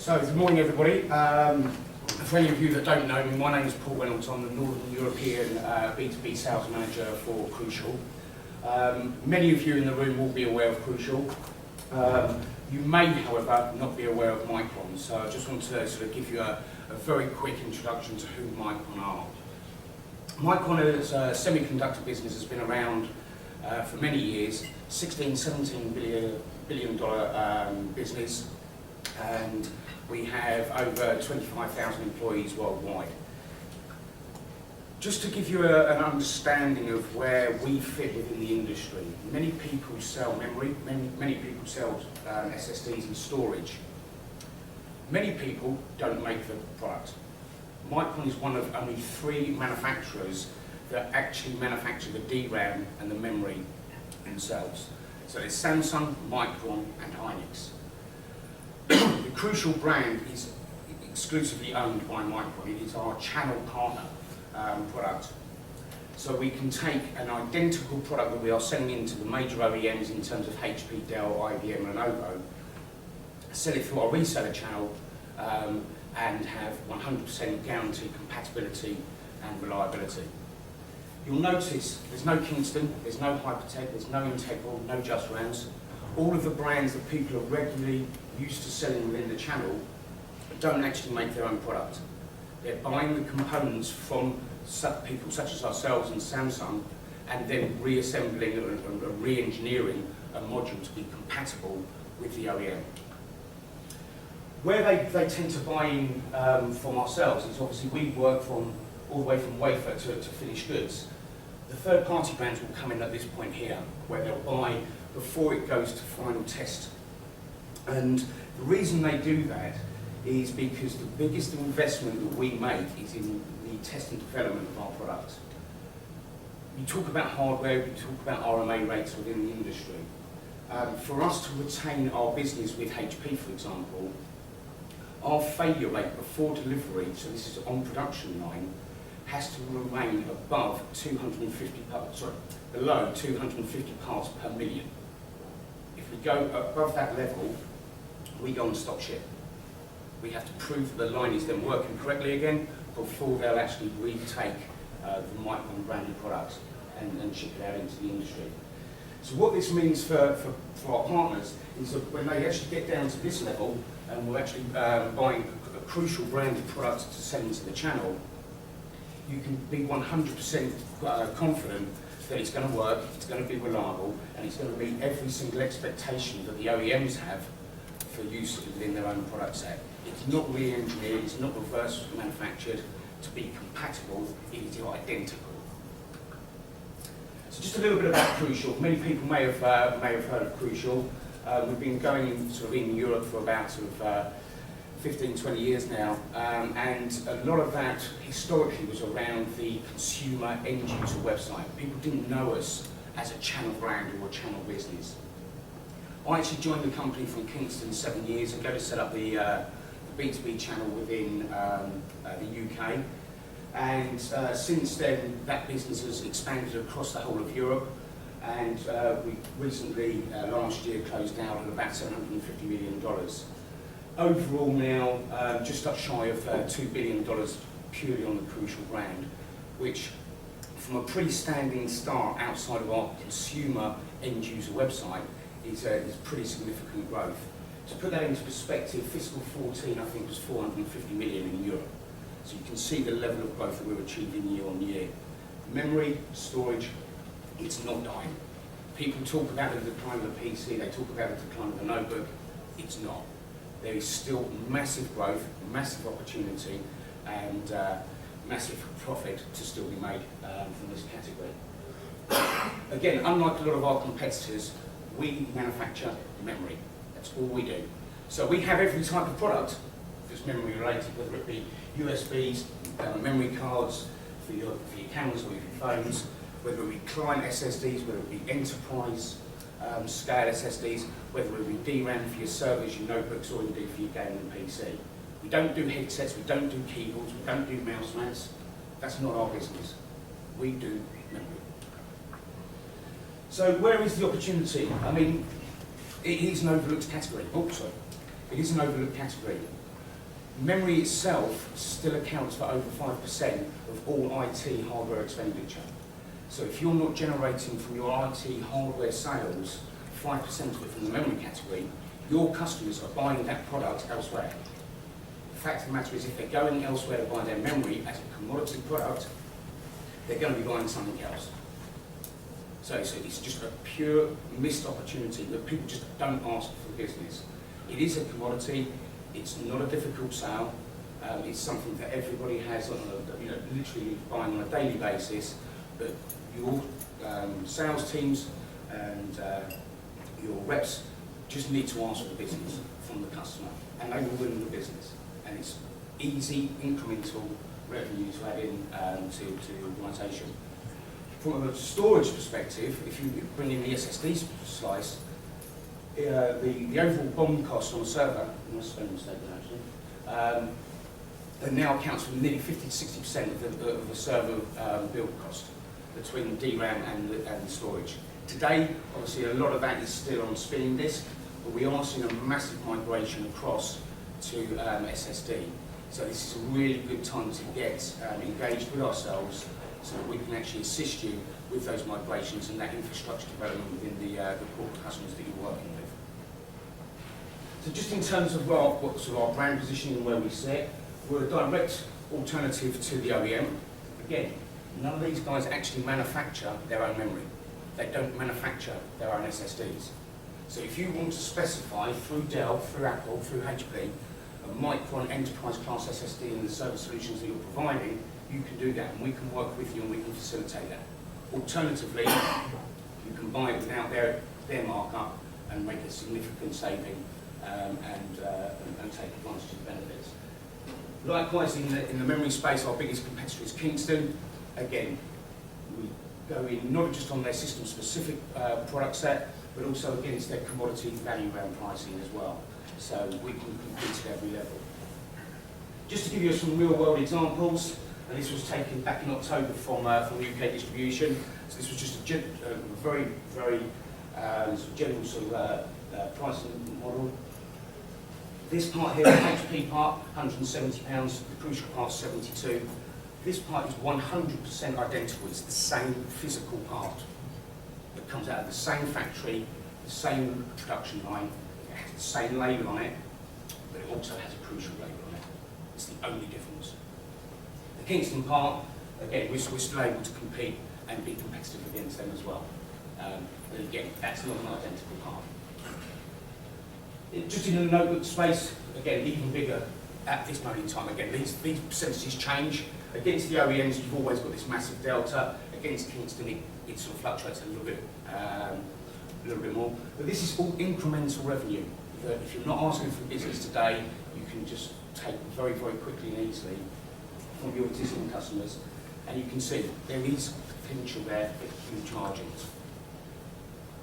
So, good morning everybody. For any of you that don't know me, my name is Paul Reynolds. I'm the Northern European B2B Sales Manager for Crucial. Many of you in the room will be aware of Crucial. You may, however, not be aware of Micron, so I just want to sort of give you a very quick introduction to who Micron are. Micron as a semiconductor business has been around for many years, $16–17 billion business, and we have over 25,000 employees worldwide. Just to give you an understanding of where we fit within the industry, many people sell memory, many people sell SSDs and storage. Many people don't make the product. Micron is one of only 3 manufacturers that actually manufacture the DRAM and the memory themselves. So there's Samsung, Micron and Hynix. The Crucial brand is exclusively owned by Micron. It is our channel partner product. So we can take an identical product that we are selling into the major OEMs in terms of HP, Dell, IBM and Lenovo, sell it through our reseller channel and have 100% guaranteed compatibility and reliability. You'll notice there's no Kingston, there's no Hypertech, there's no Integral, no Just Rounds. All of the brands that people are regularly used to selling within the channel don't actually make their own product. They're buying the components from people such as ourselves and Samsung and then reassembling and re-engineering a module to be compatible with the OEM. Where they tend to buy in from ourselves is obviously we work from all the way from wafer to finished goods. The third-party brands will come in at this point here, where they'll buy before it goes to final test. And the reason they do that is because the biggest investment that we make is in the test and development of our product. You talk about hardware, you talk about RMA rates within the industry. For us to retain our business with HP, for example, our failure rate before delivery, so this is on production line, has to remain above below 250 parts per million. If we go above that level, we go and stop ship. We have to prove that the line is then working correctly again before they'll actually retake the Micron branded products and ship it out into the industry. So what this means for our partners is that when they actually get down to this level and we're actually buying a Crucial branded product to sell into the channel, you can be 100% confident that it's going to work, it's going to be reliable, and it's going to meet every single expectation that the OEMs have for use within their own product set. It's not re-engineered, it's not reverse manufactured to be compatible, it is identical. So just a little bit about Crucial. Many people may have heard of Crucial. We've been going sort of in Europe for about 15–20 years now, and a lot of that historically was around the consumer end user website. People didn't know us as a channel brand or a channel business. I actually joined the company from Kingston 7 years ago to set up the B2B channel within the UK, and since then that business has expanded across the whole of Europe, and we recently last year closed out at about $750 million. Overall now, just up shy of $2 billion purely on the Crucial brand, which from a pre-standing start outside of our consumer end-user website is pretty significant growth. To put that into perspective, fiscal 14 I think was 450 million in Europe. So you can see the level of growth that we're achieving year on year. Memory, storage, it's not dying. People talk about the decline of the PC, they talk about the decline of the notebook, it's not. There is still massive growth, massive opportunity, and massive profit to still be made from this category. Again, unlike a lot of our competitors, we manufacture memory. That's all we do. So we have every type of product that's memory related, whether it be USBs, memory cards for your cameras or your phones, whether it be client SSDs, whether it be enterprise scale SSDs, whether it be DRAM for your servers, your notebooks, or indeed for your gaming PC. We don't do headsets, we don't do keyboards, we don't do mouse mats. That's not our business. We do memory. So where is the opportunity? I mean, it is an overlooked category. Oh, sorry. It is an overlooked category. Memory itself still accounts for over 5% of all IT hardware expenditure. So if you're not generating from your IT hardware sales 5% of it from the memory category, your customers are buying that product elsewhere. The fact of the matter is, if they're going elsewhere to buy their memory as a commodity product, they're going to be buying something else. So it's just a pure missed opportunity that people just don't ask for business. It is a commodity. It's not a difficult sale. It's something that everybody has, literally buying on a daily basis. But your sales teams and your reps just need to ask for the business from the customer, and they will win the business. And it's easy, incremental revenue to add in to the organisation. From a storage perspective, if you bring in the SSD slice, the overall BOM cost on a server, and that's a spelling mistake actually, it now accounts for nearly 50 to 60% of the server build cost between the DRAM and the storage. Today, obviously, a lot of that is still on spinning disk, but we are seeing a massive migration across to SSD. So this is a really good time to get engaged with ourselves so that we can actually assist you with those migrations and that infrastructure development within the corporate customers that you're working with. So just in terms of what sort of our brand positioning and where we sit, we're a direct alternative to the OEM. Again, none of these guys actually manufacture their own memory. They don't manufacture their own SSDs. So if you want to specify through Dell, through Apple, through HP, a Micron enterprise class SSD and the service solutions that you're providing, you can do that, and we can work with you and we can facilitate that. Alternatively, you can buy it without their markup and make a significant saving and take advantage of the benefits. Likewise, in the memory space, our biggest competitor is Kingston. Again, we go in not just on their system-specific product set, but also against their commodity value around pricing as well. So we can compete at every level. Just to give you some real-world examples, and this was taken back in October from UK distribution. So this was just a very, very general sort of pricing model. This part here, the HP part, £170, the crucial part, 72. This part is 100% identical. It's the same physical part that comes out of the same factory, the same production line. It has the same label on it, but it also has a crucial label on it. It's the only difference. The Kingston part, again, we're still able to compete and be competitive against them as well. But again, that's not an identical part. Just in the notebook space, again, even bigger at this moment in time. Again, these percentages change. Against the OEMs, you've always got this massive delta. Against Kingston, it sort of fluctuates a little bit more. But this is all incremental revenue. That if you're not asking for business today, you can just take very, very quickly and easily from your existing customers. And you can see there is potential there for huge margins.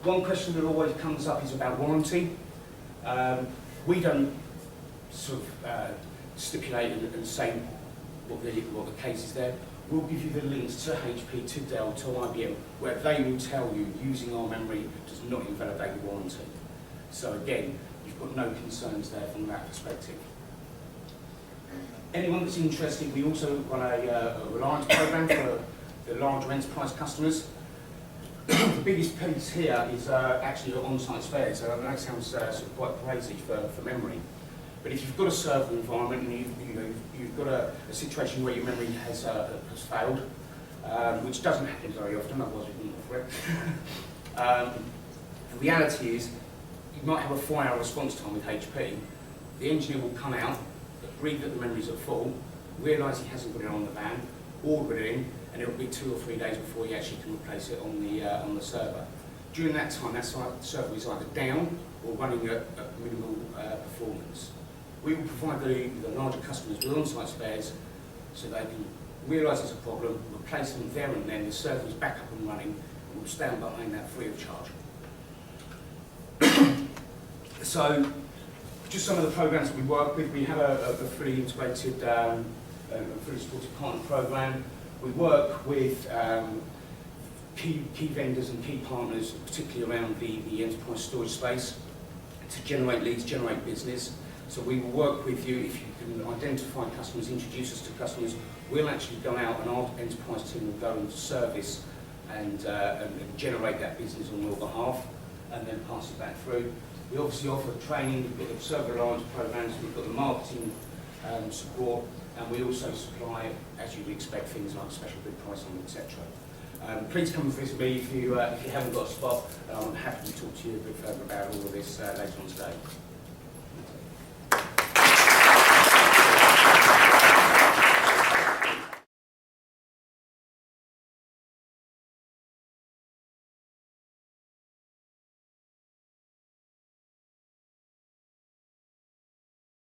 One question that always comes up is about warranty. We don't sort of stipulate and say what the case is there. We'll give you the links to HP, to Dell, to IBM, where they will tell you using our memory does not invalidate the warranty. So again, you've got no concerns there from that perspective. Anyone that's interested, we also run a Reliance program for the larger enterprise customers. The biggest piece here is actually your on-site spares. So that sounds sort of quite crazy for memory. But if you've got a server environment and you've got a situation where your memory has failed, which doesn't happen very often, otherwise we wouldn't offer it. The reality is, you might have a 4-hour response time with HP. The engineer will come out, agree that the memories are full, realise he hasn't got it on the van, order it in, and it'll be 2 or 3 days before he actually can replace it on the server. During that time, that server is either down or running at minimal performance. We will provide the larger customers with on-site spares so they can realise there's a problem, replace them there and then, the server is back up and running, and we'll stand behind that free of charge. So, just some of the programs that we work with. We have a fully integrated, fully supported partner program. We work with key vendors and key partners, particularly around the enterprise storage space, to generate leads, generate business. So we will work with you if you can identify customers, introduce us to customers. We'll actually go out and our enterprise team will go into service and generate that business on your behalf and then pass it back through. We obviously offer training, we've got the server alliance programs, we've got the marketing support, and we also supply, as you would expect, things like special bid pricing, etc. Please come and visit me if you haven't got a spot. I'm happy to talk to you a bit further about all of this later on today.